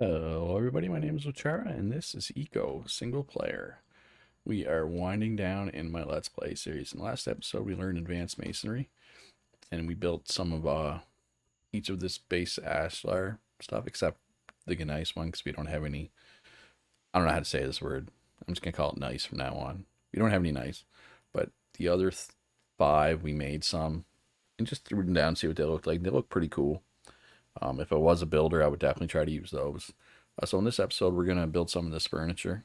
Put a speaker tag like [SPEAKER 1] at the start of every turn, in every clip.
[SPEAKER 1] Hello, everybody. My name is Ochara, and this is Eco Single Player. We are winding down in my Let's Play series. In the last episode, we learned advanced masonry, and we built some of each of this base ashlar stuff, except the gneiss one, because we don't have any. I don't know how to say this word. I'm just gonna call it nice from now on. We don't have any nice, but the other five we made some, and just threw them down to see what they look like. They look pretty cool. If I was a builder, I would definitely try to use those. So in this episode, we're gonna build some of this furniture,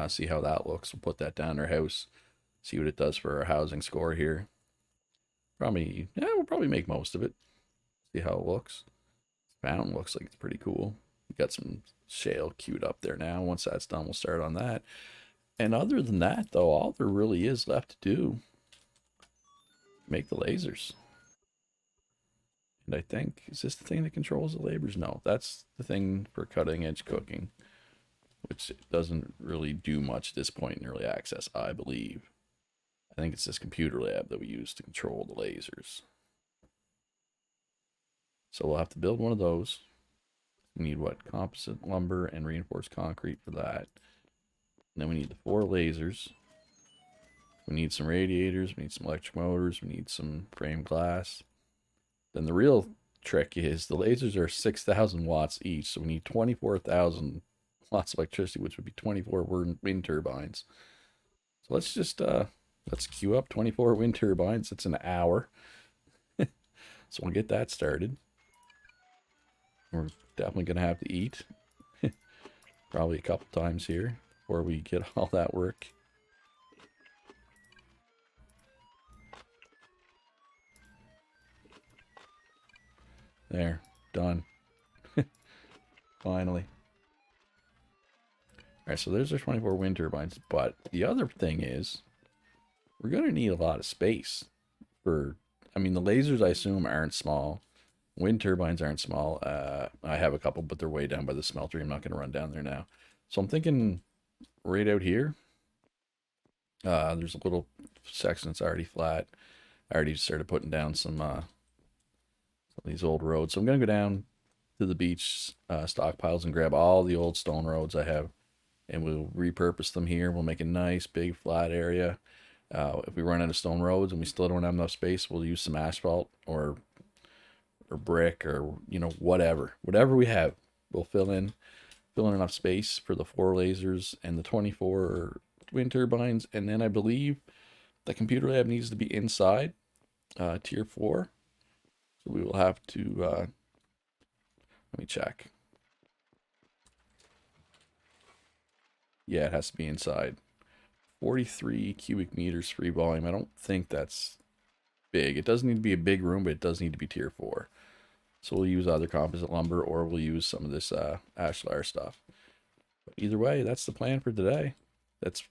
[SPEAKER 1] see how that looks. We'll put that down in our house, see what it does for our housing score here. Probably, yeah, we'll probably make most of it. See how it looks. Fountain looks like it's pretty cool. We got some shale queued up there now. Once that's done, we'll start on that. And other than that, though, all there really is left to do, make the lasers. And I think, is this the thing that controls the labors? No, that's the thing for cutting edge cooking, which doesn't really do much at this point in early access, I believe. I think it's this computer lab that we use to control the lasers. So we'll have to build one of those. We need what? Composite lumber and reinforced concrete for that. And then we need the 4 lasers. We need some radiators, we need some electric motors, we need some frame glass. Then the real trick is the lasers are 6,000 watts each, so we need 24,000 watts of electricity, which would be 24 wind turbines. So let's queue up 24 wind turbines. It's an hour. So we'll get that started. We're definitely going to have to eat probably a couple times here before we get all that work. There, done. Finally. All right, so there's our 24 wind turbines. But the other thing is, we're going to need a lot of space for, I mean, the lasers I assume aren't small. Wind turbines aren't small. I have a couple, but they're way down by the smeltery. I'm not going to run down there now. So I'm thinking right out here, there's a little section that's already flat. I already started putting down some of these old roads. So I'm going to go down to the beach stockpiles and grab all the old stone roads I have, and we'll repurpose them here. We'll make a nice big flat area. If we run out of stone roads and we still don't have enough space, we'll use some asphalt or brick or whatever we have. We'll fill in enough space for the 4 lasers and the 24 wind turbines, and then I believe the computer lab needs to be inside tier 4. So we will have to let me check. Yeah, it has to be inside. 43 cubic meters free volume. I don't think that's big. It doesn't need to be a big room, but it does need to be tier 4. So we'll use either composite lumber or we'll use some of this ashlar stuff. But either way, that's the plan for today. That's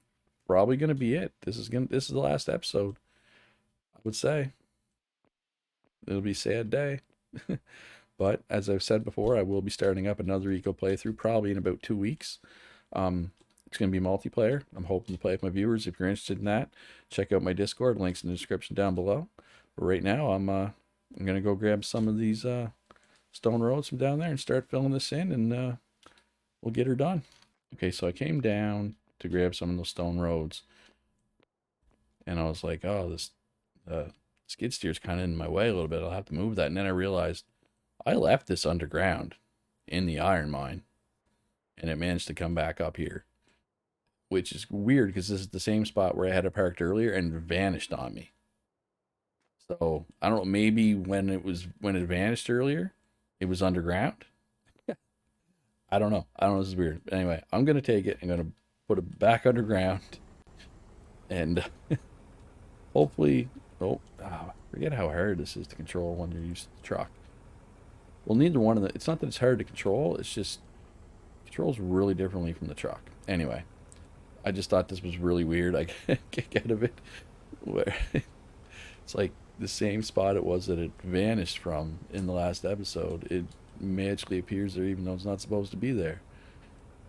[SPEAKER 1] probably going to be it. This is the last episode. I would say it'll be a sad day. But as I've said before, I will be starting up another eco playthrough probably in about 2 weeks. It's going to be multiplayer. I'm hoping to play with my viewers. If you're interested in that, check out my Discord. Links in the description down below. But right now, I'm going to go grab some of these stone roads from down there and start filling this in, and we'll get her done. Okay, so I came down to grab some of those stone roads, and I was like, oh, this skid steer's kind of in my way a little bit. I'll have to move that. And then I realized I left this underground in the iron mine, and it managed to come back up here, which is weird because this is the same spot where I had it parked earlier and it vanished on me. So I don't know, maybe when it vanished earlier, it was underground. I don't know. This is weird. But anyway, I'm gonna take it. I'm gonna put it back underground, and hopefully, forget how hard this is to control when you're used to the truck. Well, neither one of the. It's not that it's hard to control. It's just controls really differently from the truck. Anyway, I just thought this was really weird. I get a kick out of it, where it's like the same spot it was that it vanished from in the last episode. It magically appears there even though it's not supposed to be there.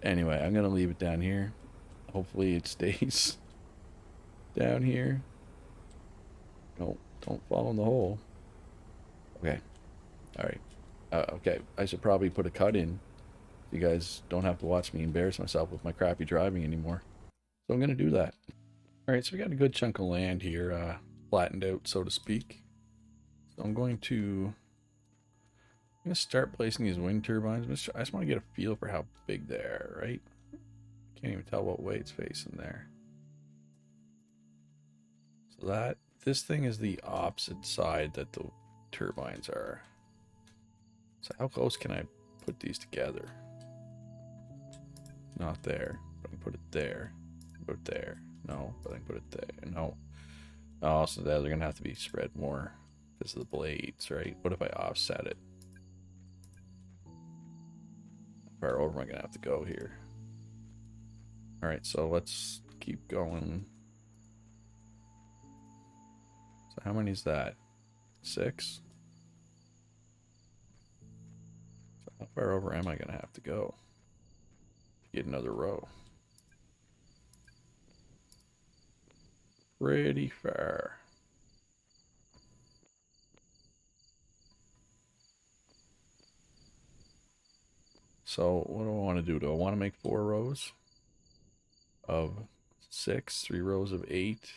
[SPEAKER 1] Anyway, I'm going to leave it down here. Hopefully it stays down here. No, don't fall in the hole. Okay. All right. Okay. I should probably put a cut in You guys don't have to watch me embarrass myself with my crappy driving anymore. So I'm going to do that. All right, so we got a good chunk of land here, flattened out, so to speak. So I'm going to start placing these wind turbines. I just want to get a feel for how big they are, right? Can't even tell what way it's facing there. So this thing is the opposite side that the turbines are. So how close can I put these together? Not there, but I can put it there. Put it there. No, but I can put it there. No. Oh, so they're going to have to be spread more because of the blades, right? What if I offset it? How far over am I going to have to go here? All right, so let's keep going. So how many is that? 6? So how far over am I going to have to go? Get another row. Pretty far. So what do I want to do? Do I want to make 4 rows of 6, 3 rows of 8,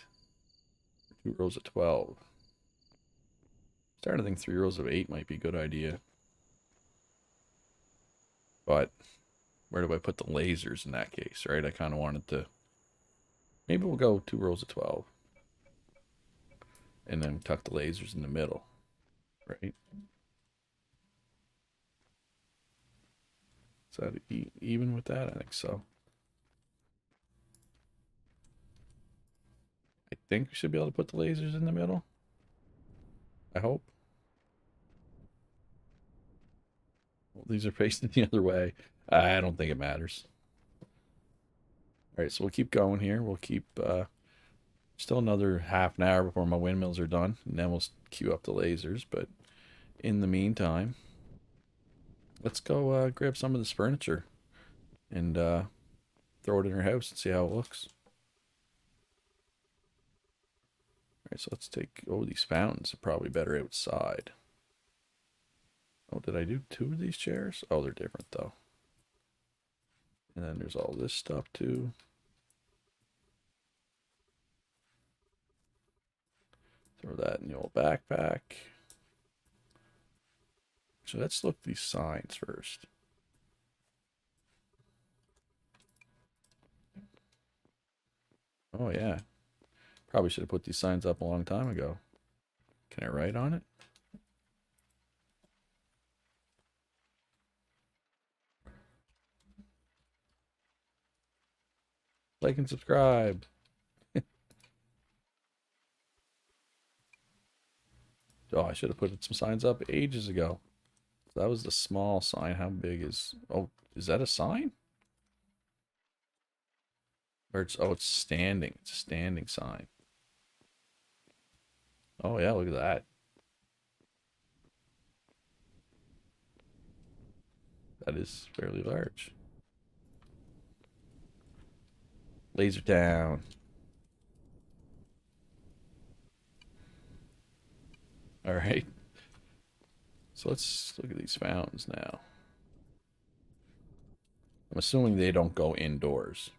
[SPEAKER 1] 2 rows of 12? Starting to think 3 rows of 8 might be a good idea. But where do I put the lasers in that case, right? I kind of wanted to... Maybe we'll go 2 rows of 12. And then tuck the lasers in the middle, right? Is that even with that? I think so. I think we should be able to put the lasers in the middle. I hope. Well, these are facing the other way. I don't think it matters. All right, so we'll keep going here. We'll keep still another half an hour before my windmills are done, and then we'll queue up the lasers. But in the meantime, let's go grab some of this furniture and throw it in our house and see how it looks. All right, so let's take... Oh, these fountains are probably better outside. Oh, did I do 2 of these chairs? Oh, they're different, though. And then there's all this stuff, too. Throw that in the old backpack. So let's look at these signs first. Oh, yeah. Probably should have put these signs up a long time ago. Can I write on it? Like and subscribe. Oh, I should have put some signs up ages ago. That was the small sign. How big is... Oh, is that a sign? Or it's... Oh, it's standing. It's a standing sign. Oh, yeah, look at that. That is fairly large. Laser down. All right. So let's look at these fountains now. I'm assuming they don't go indoors.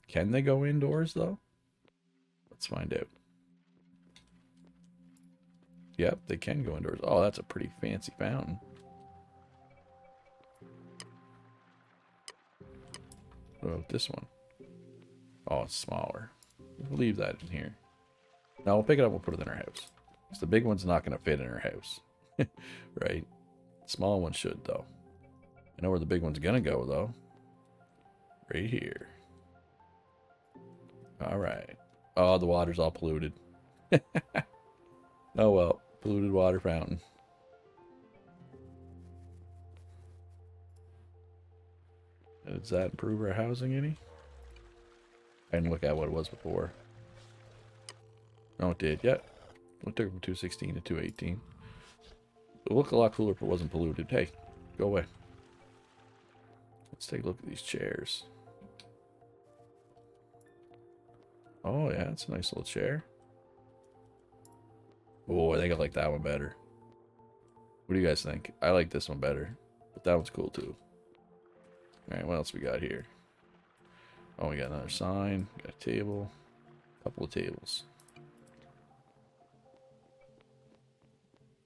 [SPEAKER 1] Can they go indoors, though? Let's find out. Yep, they can go indoors. Oh, that's a pretty fancy fountain. What about this one? Oh, it's smaller. We'll leave that in here. Now we'll pick it up, we'll put it in our house. Because the big one's not going to fit in our house. Right? The small one should, though. I know where the big one's going to go, though. Right here. Alright. Oh, the water's all polluted. Oh well. Polluted water fountain. Does that improve our housing any? I didn't look at what it was before. No, it did. Yep. It took it from 216 to 218. It would look a lot cooler if it wasn't polluted. Hey, go away. Let's take a look at these chairs. Oh, yeah, it's a nice little chair. Oh, I think I like that one better. What do you guys think? I like this one better. But that one's cool too. Alright, what else we got here? Oh, we got another sign. Got a table. A couple of tables.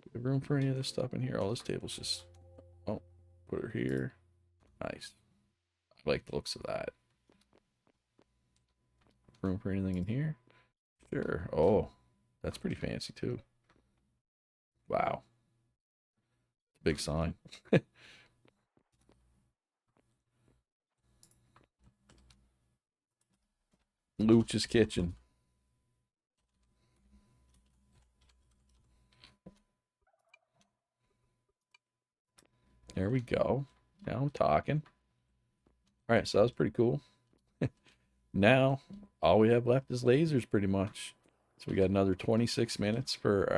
[SPEAKER 1] Do we have room for any of this stuff in here? Oh, this table's just... Oh, put her here. Nice. I like the looks of that. Room for anything in here? Sure. Oh, that's pretty fancy too. Wow. Big sign. Luch's Kitchen. There we go. Now I'm talking. All right, so that was pretty cool. Now, all we have left is lasers pretty much. So we got another 26 minutes for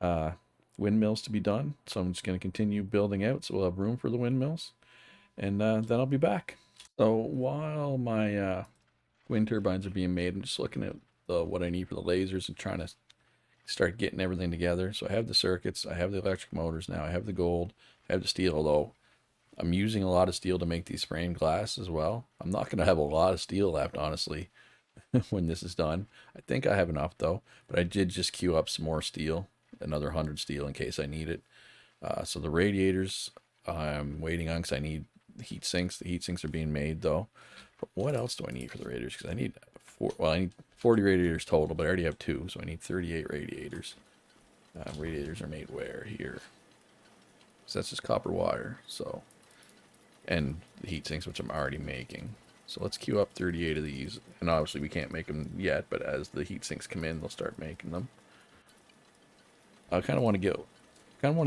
[SPEAKER 1] our windmills to be done. So I'm just going to continue building out so we'll have room for the windmills. And then I'll be back. So while my wind turbines are being made, I'm just looking at what I need for the lasers and trying to start getting everything together. So I have the circuits, I have the electric motors now, I have the gold, I have the steel, although I'm using a lot of steel to make these framed glass as well. I'm not going to have a lot of steel left, honestly, when this is done. I think I have enough, though, but I did just queue up some more steel, another 100 steel in case I need it. So the radiators I'm waiting on because I need heat sinks. The heat sinks are being made, though. But what else do I need for the radiators? Because I need I need 40 radiators total, but I already have 2, so I need 38 radiators. Radiators are made where? Here. So that's just copper wire. So, and the heat sinks, which I'm already making. So let's queue up 38 of these. And obviously we can't make them yet, but as the heat sinks come in, they'll start making them. I kind of want to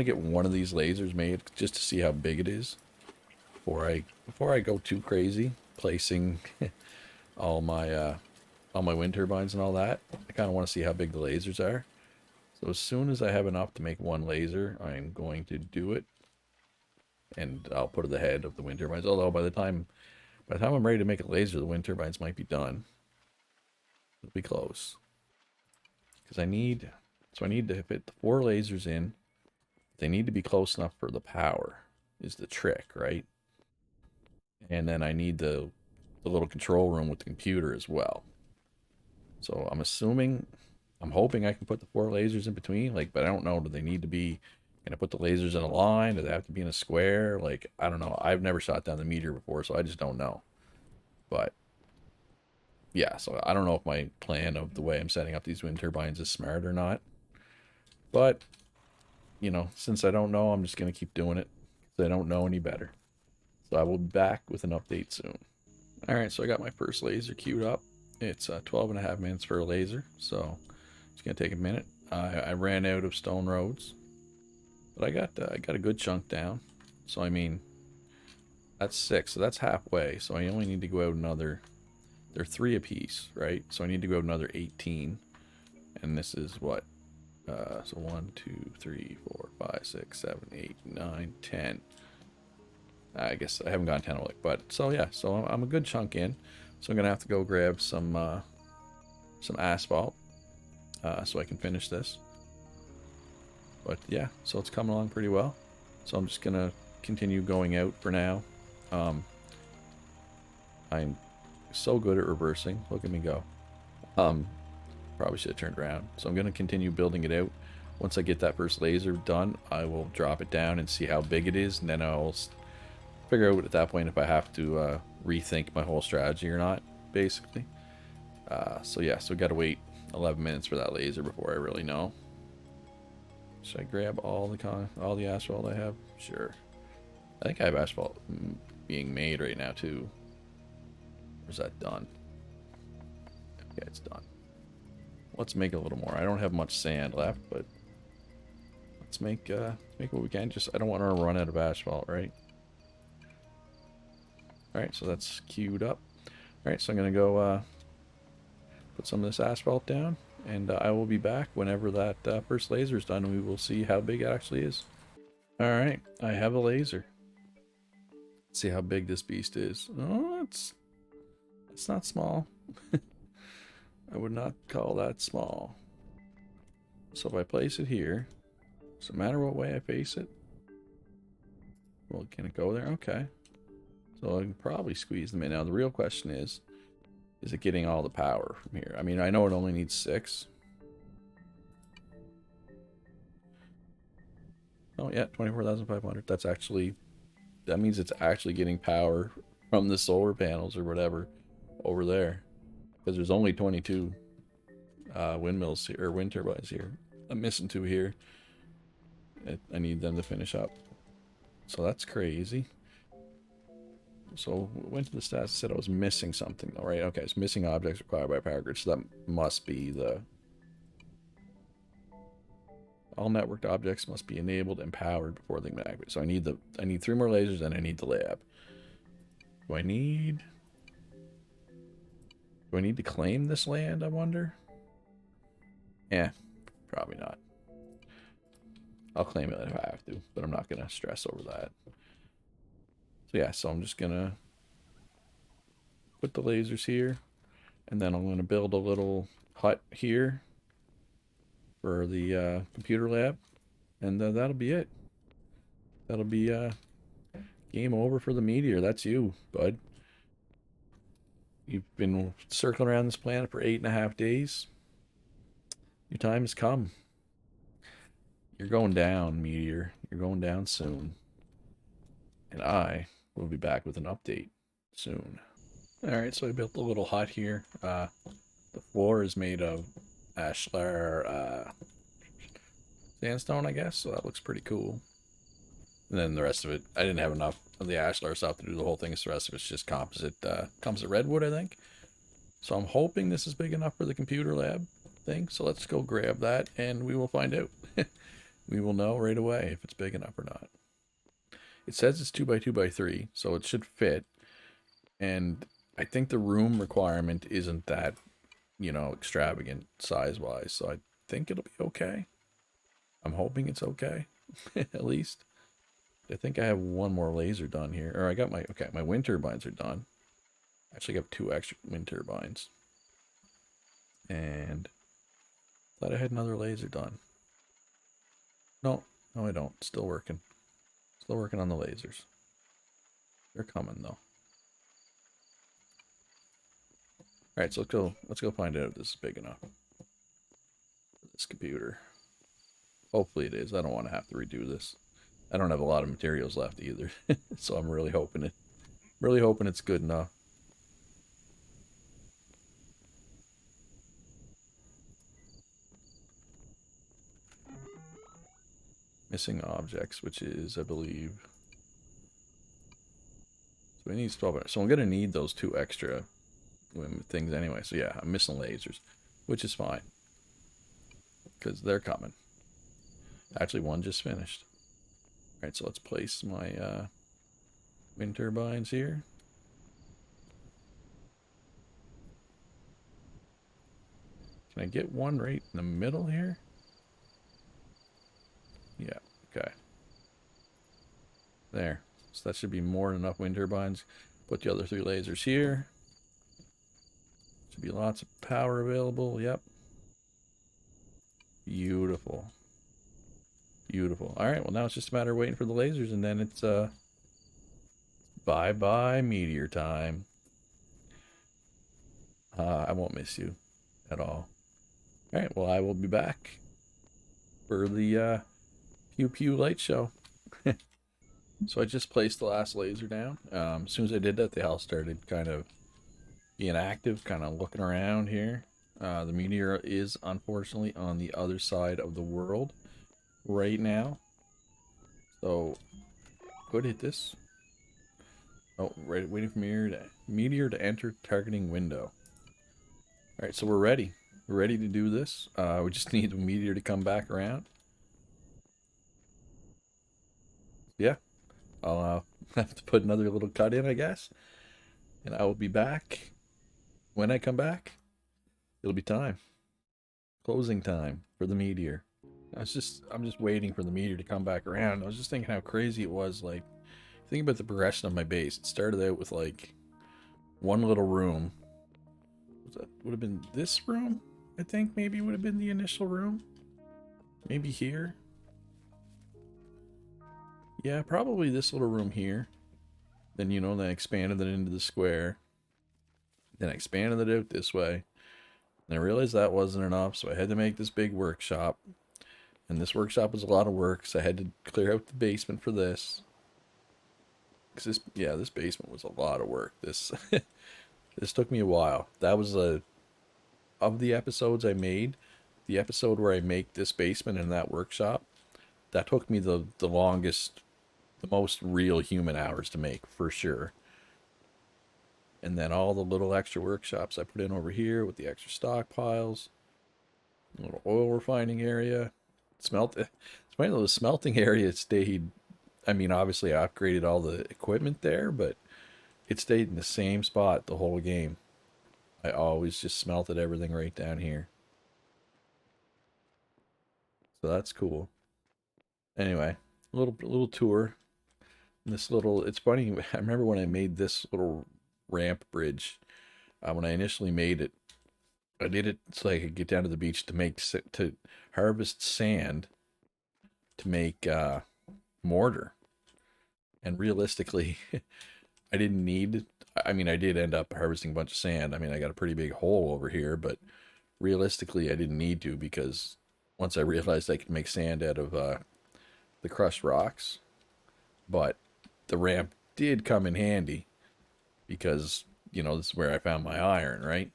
[SPEAKER 1] get one of these lasers made just to see how big it is before I go too crazy placing all my wind turbines and all that. I kind of want to see how big the lasers are. So as soon as I have enough to make one laser, I'm going to do it, and I'll put it ahead of the wind turbines. Although by the time I'm ready to make a laser, the wind turbines might be done. It'll be close because I need to fit the 4 lasers in. They need to be close enough for the power. Is the trick, right? And then I need the little control room with the computer as well. So I'm hoping I can put the 4 lasers in between, like, but I don't know, do they need to be, can I put the lasers in a line? Do they have to be in a square? Like, I don't know. I've never shot down the Meteor before, so I just don't know. But, yeah, so I don't know if my plan of the way I'm setting up these wind turbines is smart or not. But, since I don't know, I'm just going to keep doing it, because I don't know any better. So I will be back with an update soon. Alright, so I got my first laser queued up. It's 12.5 minutes for a laser, so it's going to take a minute. I ran out of stone roads, but I got a good chunk down. So I mean, that's 6, so that's halfway. So I only need to go out another. They're 3 apiece, right? So I need to go out another 18, and this is what? So 1, 2, 3, 4, 5, 6, 7, 8, 9, 10. I guess I haven't gotten 10 like, but so yeah, so I'm a good chunk in. So I'm gonna have to go grab some asphalt so I can finish this. But yeah, so it's coming along pretty well. So I'm just gonna continue going out for now. I'm so good at reversing. Look at me go. Probably should have turned around. So I'm gonna continue building it out. Once I get that first laser done, I will drop it down and see how big it is, and then I'll figure out at that point if I have to rethink my whole strategy or not, basically. So yeah, so we gotta wait 11 minutes for that laser before I really know. Should I grab all the asphalt I have? Sure. I think I have asphalt being made right now too. Or is that done? Yeah, it's done. Let's make a little more. I don't have much sand left, but let's make what we can. Just I don't want to run out of asphalt, right? Alright, so that's queued up. Alright, so I'm going to go put some of this asphalt down, and I will be back whenever that first laser is done, and we will see how big it actually is. Alright, I have a laser. Let's see how big this beast is. Oh, it's not small. I would not call that small. So if I place it here, doesn't matter what way I face it, Well, can it go there? Okay. So I can probably squeeze them in. Now, the real question is it getting all the power from here? I mean, I know it only needs 6. Oh, yeah, 24,500. That's actually... That means it's actually getting power from the solar panels or whatever over there. Because there's only 22 windmills here, or wind turbines here. I'm missing 2 here. I need them to finish up. So that's crazy. So went to the stats, said I was missing something though, right? Okay, it's missing objects required by power grid. So that must be the... All networked objects must be enabled and powered before they can be activated. So I need 3 more lasers and I need the lab. Do I need to claim this land, I wonder? Yeah, probably not. I'll claim it if I have to, but I'm not going to stress over that. So yeah, so I'm just going to put the lasers here, and then I'm going to build a little hut here for the computer lab, and that'll be it. That'll be game over for the Meteor. That's you, bud. You've been circling around this planet for 8.5 days. Your time has come. You're going down, Meteor. You're going down soon. And I will be back with an update soon. Alright, so I built a little hut here. The floor is made of ashlar sandstone, I guess, so that looks pretty cool. And then the rest of it, I didn't have enough of the ashlar stuff to do the whole thing, so the rest of it's just composite redwood, I think. So I'm hoping this is big enough for the computer lab thing, so let's go grab that and we will find out. We will know right away if it's big enough or not. It says it's 2x2x3, so it should fit. And I think the room requirement isn't that, you know, extravagant size-wise, so I think it'll be okay. I'm hoping it's okay, at least. I think I have 1 more laser done here. Or I got my... Okay, my wind turbines are done. I actually got 2 extra wind turbines. And... thought I had another laser done. No, I don't. Still working. Still working on the lasers. They're coming, though. Alright, so let's go find out if this is big enough for this computer. Hopefully it is. I don't want to have to redo this. I don't have a lot of materials left either. So I'm really hoping it's good enough. Missing objects, which is, I believe... So we need 12. So I'm going to need those 2 extra things anyway. So yeah, I'm missing lasers, which is fine. Because they're coming. Actually, 1 just finished. Alright, so let's place my wind turbines here. Can I get 1 right in the middle here? Yeah, okay. There. So that should be more than enough wind turbines. Put the other 3 lasers here. Should be lots of power available. Yep. Beautiful. Beautiful. Alright, well now it's just a matter of waiting for the lasers, and then it's bye-bye Meteor time. I won't miss you at all. Alright, well I will be back for the Pew Pew light show. So I just placed the last laser down. As soon as I did that, they all started kind of being active, kind of looking around here. The Meteor is unfortunately on the other side of the world right now. So, could hit this. Oh, right, waiting for Meteor to enter targeting window. Alright, so we're ready. We're ready to do this. We just need the Meteor to come back around. Yeah. I'll have to put another little cut in, I guess. And I will be back. When I come back, it'll be time. Closing time for the Meteor. I'm just waiting for the Meteor to come back around. I was just thinking how crazy it was. Like, think about the progression of my base. It started out with like 1 little room. Would have been this room? I think maybe would have been the initial room. Maybe here. Yeah, probably this little room here. Then, then I expanded it into the square. Then I expanded it out this way. And I realized that wasn't enough, so I had to make this big workshop. And this workshop was a lot of work, so I had to clear out the basement for this. Cause this basement was a lot of work. This this took me a while. That was of the episodes I made, the episode where I make this basement in that workshop, that took me the longest, the most real human hours to make for sure. And then all the little extra workshops I put in over here with the extra stockpiles, a little oil refining area, it's funny though, the smelting area stayed. I mean, obviously I upgraded all the equipment there, but it stayed in the same spot the whole game. I always just smelted everything right down here. So that's cool. Anyway, a little tour. It's funny. I remember when I made this little ramp bridge. When I initially made it, I did it so I could get down to the beach to harvest sand to make mortar. And realistically, I didn't need. I mean, I did end up harvesting a bunch of sand. I mean, I got a pretty big hole over here, but realistically, I didn't need to because once I realized I could make sand out of the crushed rocks, but the ramp did come in handy because this is where I found my iron, right?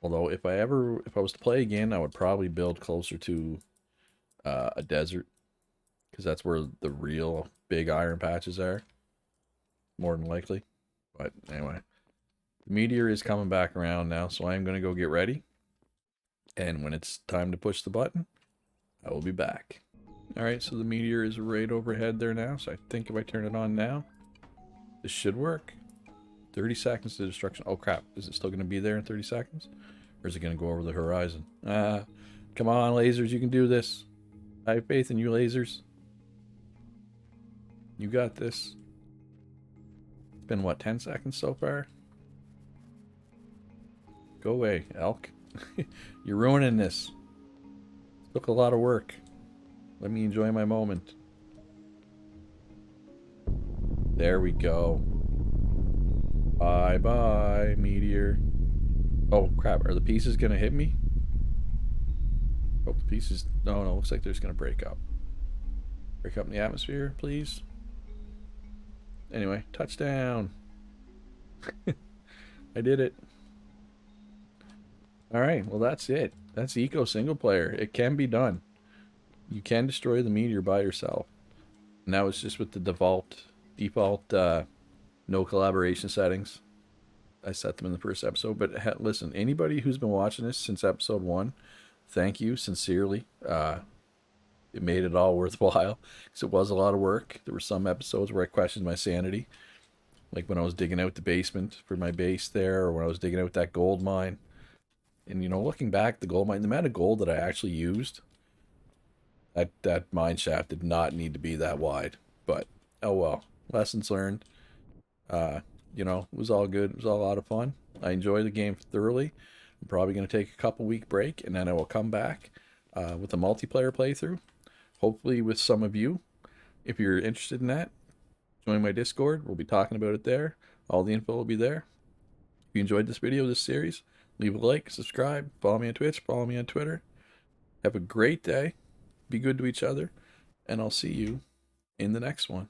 [SPEAKER 1] Although if I was to play again, I would probably build closer to a desert because that's where the real big iron patches are, more than likely. But anyway, the meteor is coming back around now, so I'm gonna go get ready. And when it's time to push the button, I will be back. All right, so the meteor is right overhead there now. So I think if I turn it on now, this should work. 30 seconds to destruction. Oh crap, is it still gonna be there in 30 seconds? Or is it gonna go over the horizon? Come on, lasers, you can do this. I have faith in you, lasers. You got this. It's been what, 10 seconds so far? Go away, elk. You're ruining this. It took a lot of work. Let me enjoy my moment. There we go. Bye bye, meteor. Oh crap, are the pieces gonna hit me? Oh, the pieces. No, looks like they're just gonna break up. Break up in the atmosphere, please. Anyway, touchdown. I did it. Alright, well that's it. That's Eco single player. It can be done. You can destroy the meteor by yourself. Now it's just with the default no collaboration settings. I set them in the first episode. But listen, anybody who's been watching this since episode 1, thank you sincerely. It made it all worthwhile because it was a lot of work. There were some episodes where I questioned my sanity, like when I was digging out the basement for my base there, or when I was digging out that gold mine. And looking back, the gold mine, the amount of gold that I actually used, that mine shaft did not need to be that wide. But oh well, lessons learned. It was all good. It was all a lot of fun. I enjoyed the game thoroughly. I'm probably going to take a couple week break, and then I will come back with a multiplayer playthrough. Hopefully with some of you. If you're interested in that, join my Discord. We'll be talking about it there. All the info will be there. If you enjoyed this video, this series, leave a like, subscribe, follow me on Twitch, follow me on Twitter. Have a great day. Be good to each other, and I'll see you in the next one.